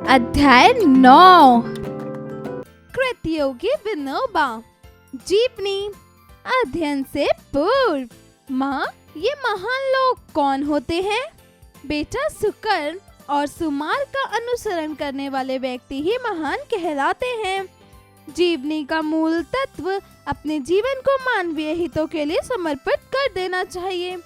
अध्याय 9। कृतयोगी विनोबा। जीवनी। अध्ययन से पूर्व। माँ, ये महान लोग कौन होते हैं? बेटा, सुकर्ण और सुमार का अनुसरण करने वाले व्यक्ति ही महान कहलाते हैं। जीवनी का मूल तत्व अपने जीवन को मानवीय हितों के लिए समर्पित कर देना चाहिए।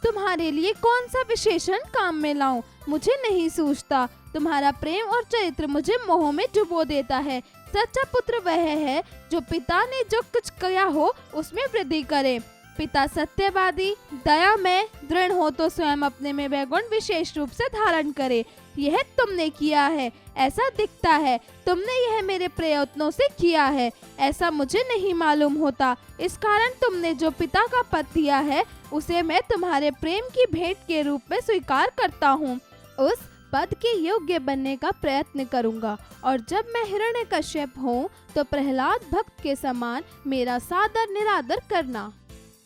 तुम्हारे लिए कौन सा विशेषण काम में लाऊं, मुझे नहीं सूझता। तुम्हारा प्रेम और चरित्र मुझे मोह में डुबो देता है। सच्चा पुत्र वह है जो पिता ने जो कुछ किया हो उसमें वृद्धि करे। पिता सत्यवादी, दयामय, दृढ़ हो तो स्वयं अपने में वह गुण विशेष रूप से धारण करे। यह तुमने किया है, ऐसा दिखता है। तुमने यह मेरे प्रयत्नों से किया है, ऐसा मुझे नहीं मालूम होता। इस कारण तुमने जो पिता का पद दिया है उसे मैं तुम्हारे प्रेम की भेंट के रूप में स्वीकार करता हूँ। उस पद के योग्य बनने का प्रयत्न करूंगा और जब मैं हिरण्यकश्यप हूँ तो प्रहलाद भक्त के समान मेरा सादर निरादर करना।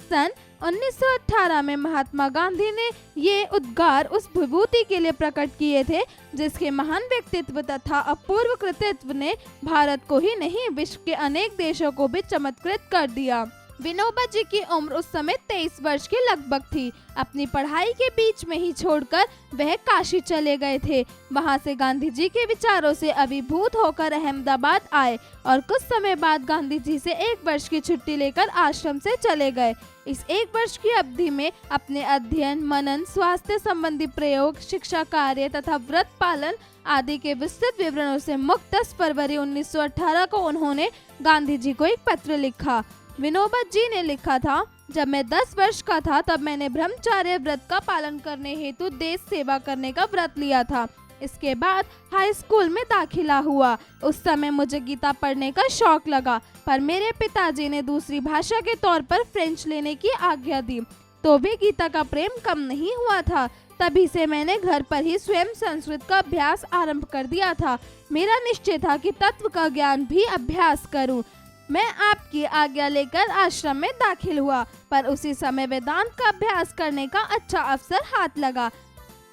सन 1918 में महात्मा गांधी ने ये उद्गार उस विभूति के लिए प्रकट किए थे जिसके महान व्यक्तित्व तथा अपूर्व कृतित्व ने भारत को ही नहीं विश्व के अनेक देशों को भी चमत्कृत कर दिया। विनोबा जी की उम्र उस समय 23 वर्ष के लगभग थी। अपनी पढ़ाई के बीच में ही छोड़कर वह काशी चले गए थे। वहां से गांधी जी के विचारों से अभिभूत होकर अहमदाबाद आए और कुछ समय बाद गांधी जी से 1 वर्ष की छुट्टी लेकर आश्रम से चले गए। इस 1 वर्ष की अवधि में अपने अध्ययन, मनन, स्वास्थ्य संबंधी प्रयोग, शिक्षा कार्य तथा व्रत पालन आदि के विस्तृत विवरणों से मुक्त 10 फरवरी 1918 को उन्होंने गांधी जी को एक पत्र लिखा। विनोबा जी ने लिखा था, जब मैं 10 वर्ष का था तब मैंने ब्रह्मचार्य व्रत का पालन करने हेतु देश सेवा करने का व्रत लिया था। इसके बाद हाई स्कूल में दाखिला हुआ। उस समय मुझे गीता पढ़ने का शौक लगा, पर मेरे पिताजी ने दूसरी भाषा के तौर पर फ्रेंच लेने की आज्ञा दी, तो भी गीता का प्रेम कम नहीं हुआ था। तभी से मैंने घर पर ही स्वयं संस्कृत का अभ्यास आरंभ कर दिया था। मेरा निश्चय था कि तत्व का ज्ञान भी अभ्यास करूं। मैं आपकी आज्ञा लेकर आश्रम में दाखिल हुआ, पर उसी समय वेदांत का अभ्यास करने का अच्छा अवसर हाथ लगा।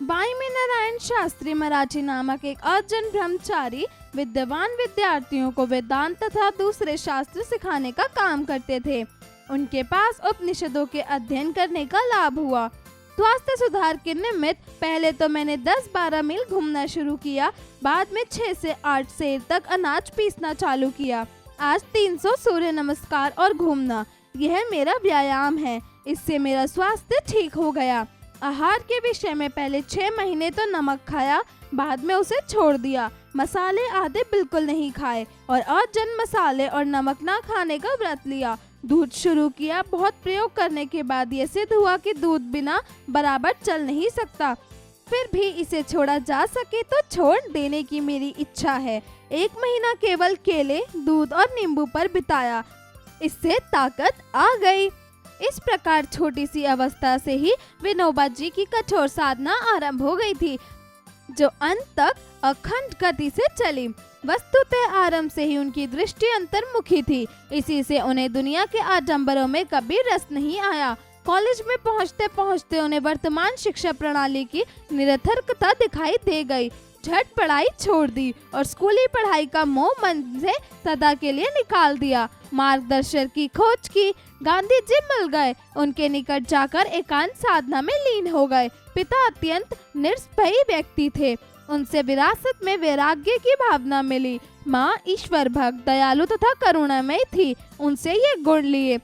वाल्मीकि नारायण शास्त्री मराठी नामक एक अजन ब्रह्मचारी विद्वान विद्यार्थियों को वेदांत तथा दूसरे शास्त्र सिखाने का काम करते थे। उनके पास उपनिषदों के अध्ययन करने का लाभ हुआ। स्वास्थ्य सुधार के निमित्त पहले तो मैंने 10-12 मील घूमना शुरू किया, बाद में 6 से 8 सेर तक अनाज पीसना चालू किया। आज 300 सूर्य नमस्कार और घूमना, यह मेरा व्यायाम है। इससे मेरा स्वास्थ्य ठीक हो गया। आहार के विषय में पहले 6 महीने तो नमक खाया, बाद में उसे छोड़ दिया। मसाले आदि बिल्कुल नहीं खाए और अजन मसाले और नमक ना खाने का व्रत लिया। दूध शुरू किया। बहुत प्रयोग करने के बाद यह सिद्ध हुआ कि दूध बिना बराबर चल नहीं सकता। फिर भी इसे छोड़ा जा सके तो छोड़ देने की मेरी इच्छा है। 1 महीना केवल केले, दूध और नींबू पर बिताया, इससे ताकत आ गई। इस प्रकार छोटी सी अवस्था से ही विनोबा जी की कठोर साधना आरंभ हो गई थी, जो अंत तक अखंड गति से चली। वस्तुतः आरंभ से ही उनकी दृष्टि अंतर्मुखी थी, इसी से उन्हें दुनिया के आडंबरों में कभी रस नहीं आया। कॉलेज में पहुंचते पहुंचते उन्हें वर्तमान शिक्षा प्रणाली की निरर्थकता दिखाई दे गई। झट पढ़ाई छोड़ दी और स्कूली पढ़ाई का मोह मन से सदा के लिए निकाल दिया। मार्गदर्शक की खोज की। गांधी जी मिल गए। उनके निकट जाकर एकांत साधना में लीन हो गए। पिता अत्यंत निष्भयी व्यक्ति थे। उनसे विरासत में वैराग्य की भावना मिली। माँ ईश्वर भक्त, दयालु तथा करुणामयी थी। उनसे ये गुण लिए।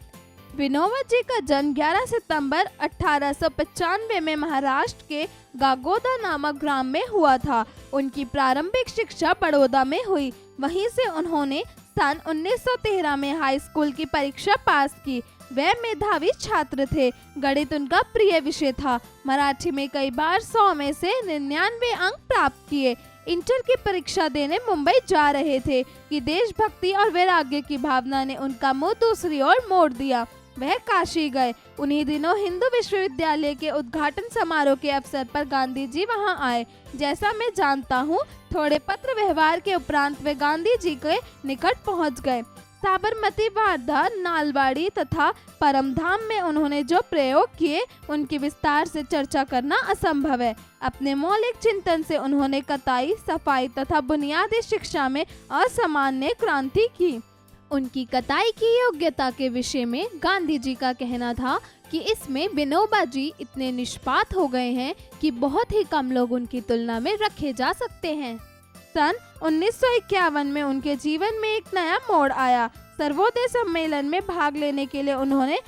विनोबा जी का जन्म 11 सितंबर 1895 में महाराष्ट्र के गागोदा नामक ग्राम में हुआ था। उनकी प्रारंभिक शिक्षा बड़ौदा में हुई। वहीं से उन्होंने सन 1913 में हाई स्कूल की परीक्षा पास की। वह मेधावी छात्र थे। गणित उनका प्रिय विषय था। मराठी में कई बार 100 में से 99 अंक प्राप्त किए। इंटर की परीक्षा देने मुंबई जा रहे थे कि देशभक्ति और वैराग्य की भावना ने उनका मुंह दूसरी ओर मोड़ दिया। वह काशी गए। उन्हीं दिनों हिंदू विश्वविद्यालय के उद्घाटन समारोह के अवसर पर गांधी जी वहां आए। जैसा मैं जानता हूं, थोड़े पत्र व्यवहार के उपरांत वे गांधी जी के निकट पहुंच गए। साबरमती, वार्धा, नालवाड़ी तथा परमधाम में उन्होंने जो प्रयोग किए उनकी विस्तार से चर्चा करना असंभव है। अपने मौलिक चिंतन से उन्होंने कताई, सफाई तथा बुनियादी शिक्षा में असामान्य क्रांति की। उनकी कताई की योग्यता के विषय में गांधी जी का कहना था कि इसमें विनोबा जी इतने निष्पात हो गए हैं कि बहुत ही कम लोग उनकी तुलना में रखे जा सकते हैं। सन 1951 में उनके जीवन में एक नया मोड़ आया। सर्वोदय सम्मेलन में भाग लेने के लिए उन्होंने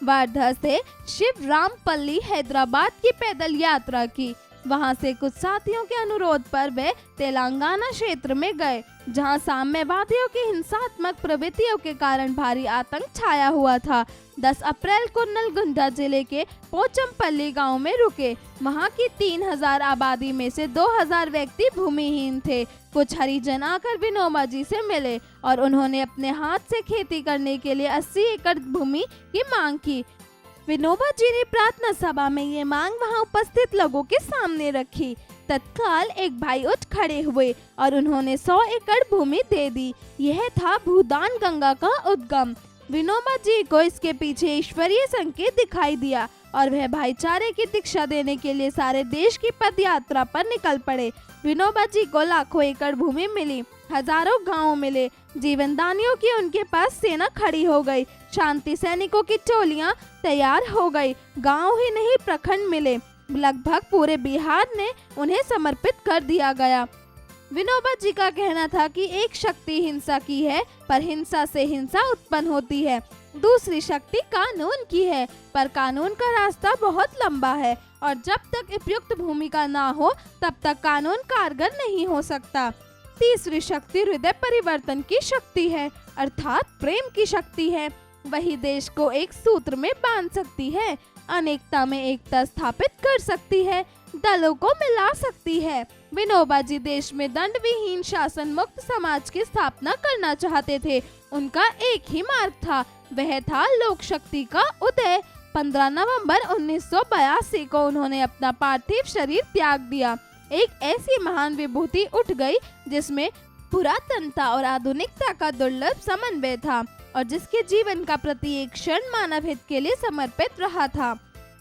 वार्धा से शिवरामपल्ली, हैदराबाद की पैदल यात्रा की। वहां से कुछ साथियों के अनुरोध पर वे तेलंगाना क्षेत्र में गए, जहां साम्यवादियों की हिंसात्मक प्रवृत्तियों के कारण भारी आतंक छाया हुआ था। 10 अप्रैल को नलगुंडा जिले के पोचमपल्ली गांव में रुके। वहां की 3000 आबादी में से 2000 व्यक्ति भूमिहीन थे। कुछ हरिजन आकर विनोबा जी से मिले और उन्होंने अपने हाथ से खेती करने के लिए 80 एकड़ भूमि की मांग की। विनोबा जी ने प्रार्थना सभा में ये मांग वहां उपस्थित लोगों के सामने रखी। तत्काल एक भाई उठ खड़े हुए और उन्होंने 100 एकड़ भूमि दे दी। यह था भूदान गंगा का उद्गम। विनोबा जी को इसके पीछे ईश्वरीय संकेत दिखाई दिया और वह भाईचारे की दीक्षा देने के लिए सारे देश की पद यात्रा पर निकल पड़े। विनोबा जी को लाखों एकड़ भूमि मिली, हजारों गांव मिले। जीवनदानियों की उनके पास सेना खड़ी हो गई। शांति सैनिकों की टोलियां तैयार हो गई। गांव ही नहीं, प्रखंड मिले। लगभग पूरे बिहार ने उन्हें समर्पित कर दिया गया। विनोबा जी का कहना था कि एक शक्ति हिंसा की है, पर हिंसा से हिंसा उत्पन्न होती है। दूसरी शक्ति कानून की है, पर कानून का रास्ता बहुत लंबा है और जब तक उपयुक्त भूमिका ना हो तब तक कानून कारगर नहीं हो सकता। तीसरी शक्ति हृदय परिवर्तन की शक्ति है, अर्थात प्रेम की शक्ति है। वही देश को एक सूत्र में बांध सकती है, अनेकता में एकता स्थापित कर सकती है, दलों को मिला सकती है। विनोबा जी देश में दंड विहीन, शासन मुक्त समाज की स्थापना करना चाहते थे। उनका एक ही मार्ग था, वह था लोक शक्ति का उदय। 15 नवंबर 1982 को उन्होंने अपना पार्थिव शरीर त्याग दिया। एक ऐसी महान विभूति उठ गई जिसमें पुरातनता और आधुनिकता का दुर्लभ समन्वय था और जिसके जीवन का प्रत्येक क्षण मानव हित के लिए समर्पित रहा था।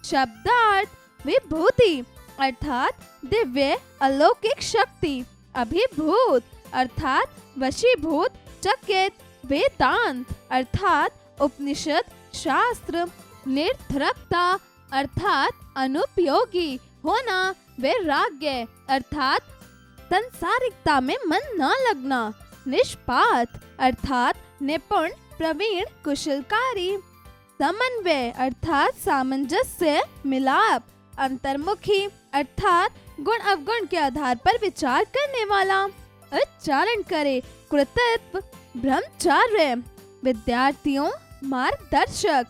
शब्दार्थ विभूति अर्थात दिव्य अलौकिक शक्ति, अभिभूत अर्थात वशीभूत, चकित, वेदांत अर्थात उपनिषद शास्त्र, निरर्थकता अर्थात अनुपयोगी होना, वैराग्य अर्थात संसारिकता में मन न लगना, निष्पात अर्थात निपुण, प्रवीण, कुशलकारी, समन्वय अर्थात सामंजस्य, मिलाप, अंतर्मुखी अर्थात गुण अवगुण के आधार पर विचार करने वाला, उच्चारण करे, कृतित्व, ब्रह्मचार्य, विद्यार्थियों मार्गदर्शक,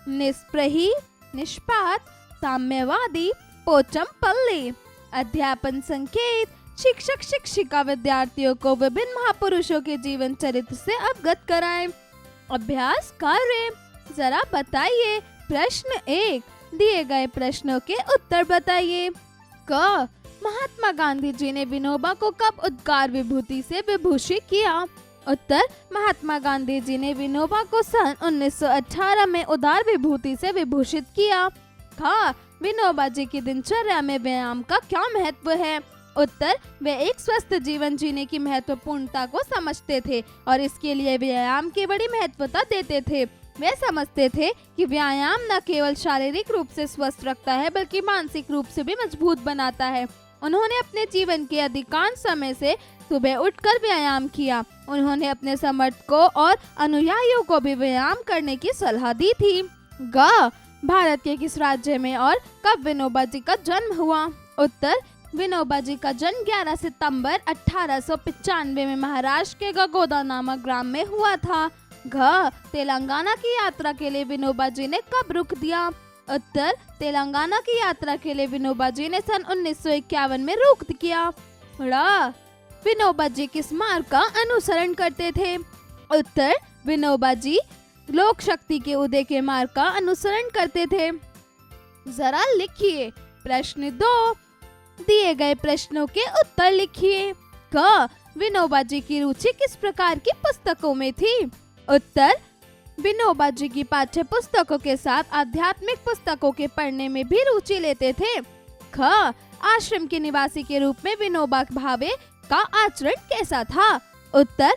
निष्प्रही, निष्पात, साम्यवादी, पोचमपल्ली, अध्यापन संकेत, शिक्षक शिक्षिका विद्यार्थियों को विभिन्न महापुरुषों के जीवन चरित्र से अवगत कराएं। अभ्यास कार्य, जरा बताइए। प्रश्न 1, दिए गए प्रश्नों के उत्तर बताइए। क, महात्मा गांधी जी ने विनोबा को कब उद्गार विभूति से विभूषित किया? उत्तर, महात्मा गांधी जी ने विनोबा को सन 1918 में उदार विभूति से विभूषित किया। ख, विनोबा जी की दिनचर्या में व्यायाम का क्या महत्व है? उत्तर, वे एक स्वस्थ जीवन जीने की महत्वपूर्णता को समझते थे और इसके लिए व्यायाम की बड़ी महत्वता देते थे। वे समझते थे कि व्यायाम न केवल शारीरिक रूप से स्वस्थ रखता है बल्कि मानसिक रूप से भी मजबूत बनाता है। उन्होंने अपने जीवन के अधिकांश समय से सुबह उठकर व्यायाम किया। उन्होंने अपने समर्थकों और अनुयायियों को भी व्यायाम करने की सलाह दी थी। ग, भारत के किस राज्य में और कब विनोबा जी का जन्म हुआ? उत्तर, विनोबा जी का जन्म 11 सितंबर 1895 में महाराष्ट्र के गगोदा नामक ग्राम में हुआ था। घ, तेलंगाना की यात्रा के लिए विनोबा जी ने कब रुख दिया? उत्तर, तेलंगाना की यात्रा के लिए विनोबा जी ने सन 1951 में रुख किया। ड़, विनोबा जी किस मार्ग का अनुसरण करते थे? उत्तर, विनोबा जी लोक शक्ति के उदय के मार्ग का अनुसरण करते थे। जरा लिखिए। प्रश्न 2, दिए गए प्रश्नों के उत्तर लिखिए। क, विनोबा जी की रुचि किस प्रकार की पुस्तकों में थी? उत्तर, विनोबा जी की पाठ्य पुस्तकों के साथ आध्यात्मिक पुस्तकों के पढ़ने में भी रुचि लेते थे। ख, आश्रम के निवासी के रूप में विनोबा भावे का आचरण कैसा था? उत्तर,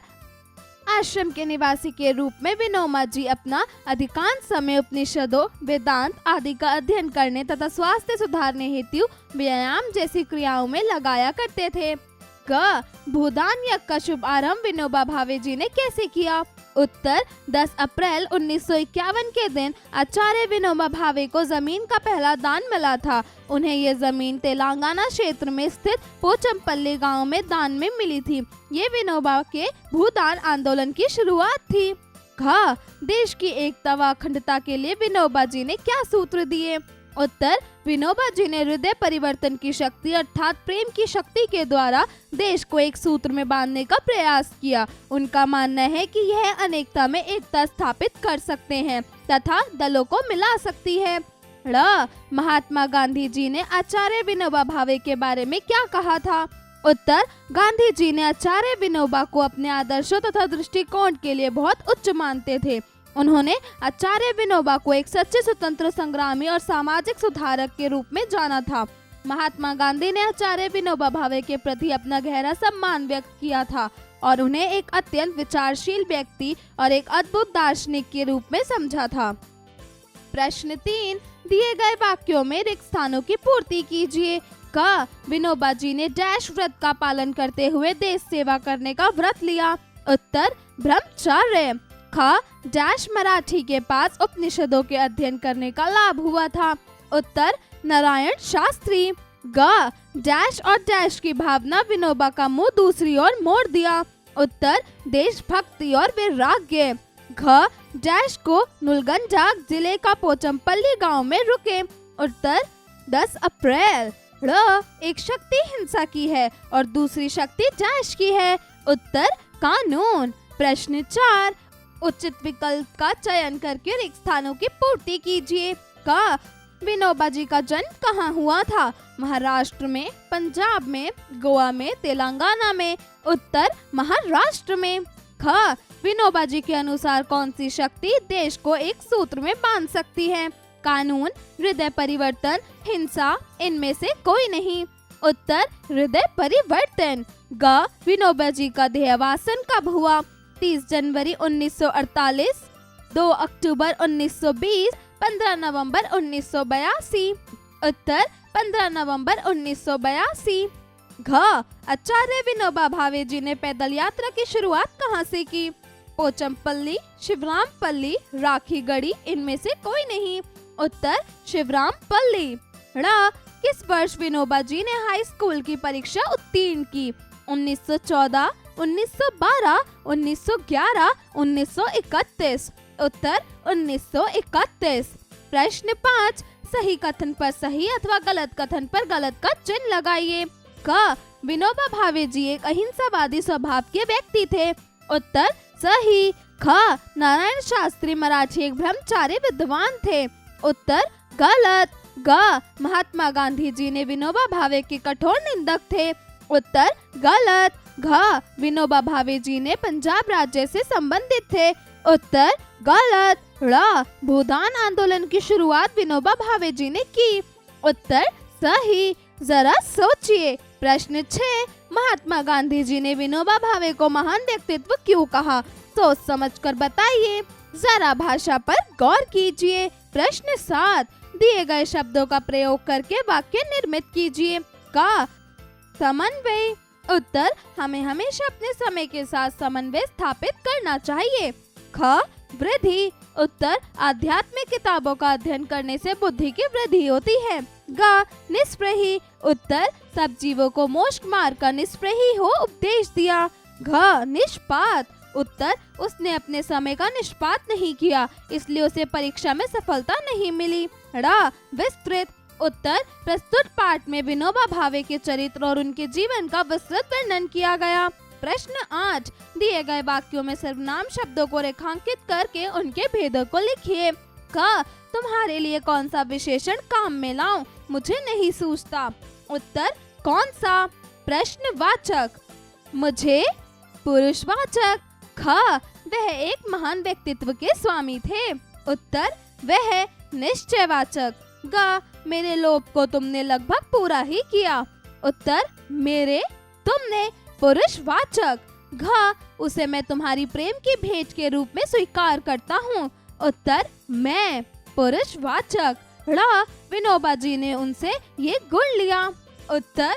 आश्रम के निवासी के रूप में विनोबा जी अपना अधिकांश समय उपनिषदों, वेदांत आदि का अध्ययन करने तथा स्वास्थ्य सुधारने हेतु व्यायाम जैसी क्रियाओं में लगाया करते थे। ग, भूदान यज्ञ का शुभारंभ विनोबा भावे जी ने कैसे किया? उत्तर, 10 अप्रैल 1951 के दिन आचार्य विनोबा भावे को जमीन का पहला दान मिला था। उन्हें ये जमीन तेलंगाना क्षेत्र में स्थित पोचमपल्ली गांव में दान में मिली थी। ये विनोबा के भूदान आंदोलन की शुरुआत थी। घ, देश की एकता व अखंडता के लिए विनोबा जी ने क्या सूत्र दिए? उत्तर, विनोबा जी ने हृदय परिवर्तन की शक्ति अर्थात प्रेम की शक्ति के द्वारा देश को एक सूत्र में बांधने का प्रयास किया। उनका मानना है कि यह अनेकता में एकता स्थापित कर सकते हैं तथा दलों को मिला सकती है। ड़, महात्मा गांधी जी ने आचार्य विनोबा भावे के बारे में क्या कहा था? उत्तर, गांधी जी ने आचार्य विनोबा को अपने आदर्शों तथा दृष्टिकोण के लिए बहुत उच्च मानते थे। उन्होंने आचार्य विनोबा को एक सच्चे स्वतंत्र संग्रामी और सामाजिक सुधारक के रूप में जाना था। महात्मा गांधी ने आचार्य विनोबा भावे के प्रति अपना गहरा सम्मान व्यक्त किया था और उन्हें एक अत्यंत विचारशील व्यक्ति और एक अद्भुत दार्शनिक के रूप में समझा था। प्रश्न 3, दिए गए वाक्यों में रिक्त स्थानों की पूर्ति कीजिए। क, विनोबा जी ने डैश व्रत का पालन करते हुए देश सेवा करने का व्रत लिया। उत्तर, ब्रह्मचर्य। ख, डैश मराठी के पास उपनिषदों के अध्ययन करने का लाभ हुआ था। उत्तर, नारायण शास्त्री। ग, डैश और डैश की भावना विनोबा का मुंह दूसरी ओर मोड़ दिया। उत्तर, देशभक्ति और वैराग्य। घ, डैश को नुलगंजा जिले का पोचमपल्ली गांव में रुके। उत्तर, 10 अप्रैल। ड़, एक शक्ति हिंसा की है और दूसरी शक्ति डैश की है। उत्तर, कानून। प्रश्न 4, उचित विकल्प का चयन करके रिक्त स्थानों की पूर्ति कीजिए। क, विनोबा जी का जन्म कहाँ हुआ था? महाराष्ट्र में, पंजाब में, गोवा में, तेलंगाना में। उत्तर, महाराष्ट्र में। ख, विनोबा जी के अनुसार कौन सी शक्ति देश को एक सूत्र में बांध सकती है? कानून, हृदय परिवर्तन, हिंसा, इनमें से कोई नहीं। उत्तर, हृदय परिवर्तन। ग, विनोबा जी का देहावसान कब हुआ? 30 जनवरी 1948, 2 अक्टूबर 1920, 15 नवंबर 1982। उत्तर, 15 नवंबर 1982। घ, आचार्य विनोबा भावे जी ने पैदल यात्रा की शुरुआत कहाँ से की? पोचमपल्ली, शिवरामपल्ली, राखीगढ़ी, इनमें से कोई नहीं। उत्तर, शिवरामपल्ली। ड़, किस वर्ष विनोबा जी ने हाई स्कूल की परीक्षा उत्तीर्ण की? 1914, 1912, 1911, 1931। उत्तर, 1931। प्रश्न 5, सही कथन पर सही अथवा गलत कथन पर गलत का चिन्ह लगाइए। क, विनोबा भावे जी एक अहिंसावादी स्वभाव के व्यक्ति थे। उत्तर, सही। ख, नारायण शास्त्री मराठी एक ब्रह्मचारी विद्वान थे। उत्तर, गलत। ग, महात्मा गांधी जी ने विनोबा भावे के कठोर निंदक थे। उत्तर, गलत। घ, विनोबा भावे जी ने पंजाब राज्य से संबंधित थे। उत्तर, गलत। ड़, भूदान आंदोलन की शुरुआत विनोबा भावे जी ने की। उत्तर, सही। जरा सोचिए। प्रश्न 6, महात्मा गांधी जी ने विनोबा भावे को महान व्यक्तित्व क्यों कहा? सोच समझकर बताइए। जरा भाषा पर गौर कीजिए। प्रश्न 7, दिए गए शब्दों का प्रयोग करके वाक्य निर्मित कीजिए। क, समन्वय। उत्तर, हमें हमेशा अपने समय के साथ समन्वय स्थापित करना चाहिए। ख, वृद्धि। उत्तर, आध्यात्मिक किताबों का अध्ययन करने से बुद्धि की वृद्धि होती है। ग, निष्प्रही। उत्तर, सब जीवों को मोक्ष मार्ग का निष्प्रही हो उपदेश दिया। घ, निष्पात। उत्तर, उसने अपने समय का निष्पात नहीं किया, इसलिए उसे परीक्षा में सफलता नहीं मिली। ड़, विस्तृत। उत्तर, प्रस्तुत पाठ में विनोबा भावे के चरित्र और उनके जीवन का विस्तृत वर्णन किया गया। प्रश्न 8, दिए गए वाक्यों में सर्वनाम शब्दों को रेखांकित करके उनके भेदों को लिखिए। क, तुम्हारे लिए कौन सा विशेषण काम में लाऊं? मुझे नहीं सूझता। उत्तर, कौन सा? प्रश्नवाचक। मुझे पुरुषवाचक। ख, वह एक महान व्यक्तित्व के स्वामी थे। उत्तर, वह निश्चयवाचक। ग, मेरे लोभ को तुमने लगभग पूरा ही किया। उत्तर, मेरे, तुमने। पुरुषवाचक। घ, उसे मैं तुम्हारी प्रेम की भेंट के रूप में स्वीकार करता हूँ। उत्तर, मैं। पुरुषवाचक। ड़, विनोबा जी ने उनसे ये गुण लिया। उत्तर,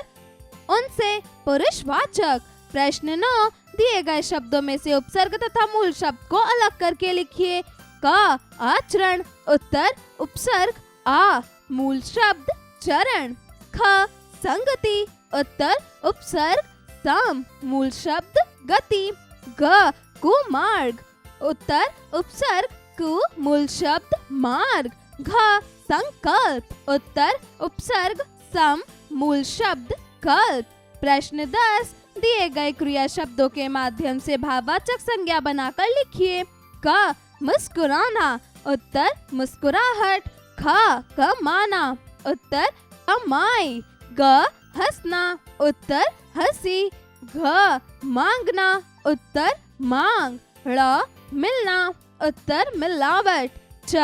उनसे। पुरुषवाचक। प्रश्न 9, दिए गए शब्दों में से उपसर्ग तथा मूल शब्द को अलग करके लिखिए। क, आचरण। उत्तर, उपसर्ग आ, मूल शब्द चरण। ख, संगति। उत्तर, उपसर्ग सम, मूल शब्द गति। ग, कुमार्ग। उत्तर, उपसर्ग कु, मूल शब्द मार्ग। घ, संकल्प। उत्तर, उपसर्ग सम, मूल शब्द कल्प। प्रश्न 10, दिए गए क्रिया शब्दों के माध्यम से भाववाचक संज्ञा बनाकर लिखिए। क, मुस्कुराना। उत्तर, मुस्कुराहट। ख, कमाना। उत्तर, कमाई। ग, हंसना। उत्तर, हंसी। घ, मांगना। उत्तर, मांग। ड़, मिलना। उत्तर, मिलावट। च,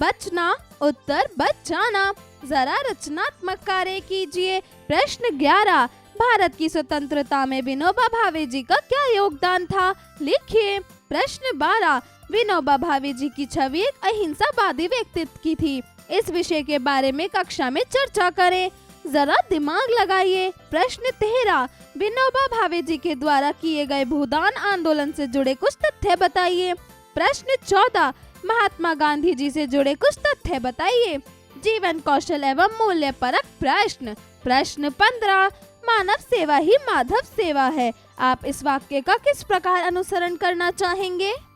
बचना। उत्तर, बचाना। जरा रचनात्मक कार्य कीजिए। प्रश्न 11, भारत की स्वतंत्रता में विनोबा भावे जी का क्या योगदान था? लिखिए। प्रश्न 12, विनोबा भावे जी की छवि एक अहिंसावादी व्यक्तित्व की थी। इस विषय के बारे में कक्षा में चर्चा करें। जरा दिमाग लगाइए। प्रश्न 13, विनोबा भावे जी के द्वारा किए गए भूदान आंदोलन से जुड़े कुछ तथ्य बताइए। प्रश्न 14, महात्मा गांधी जी से जुड़े कुछ तथ्य बताइए। जीवन कौशल एवं मूल्य परक प्रश्न। प्रश्न 15, मानव सेवा ही माधव सेवा है। आप इस वाक्य का किस प्रकार अनुसरण करना चाहेंगे?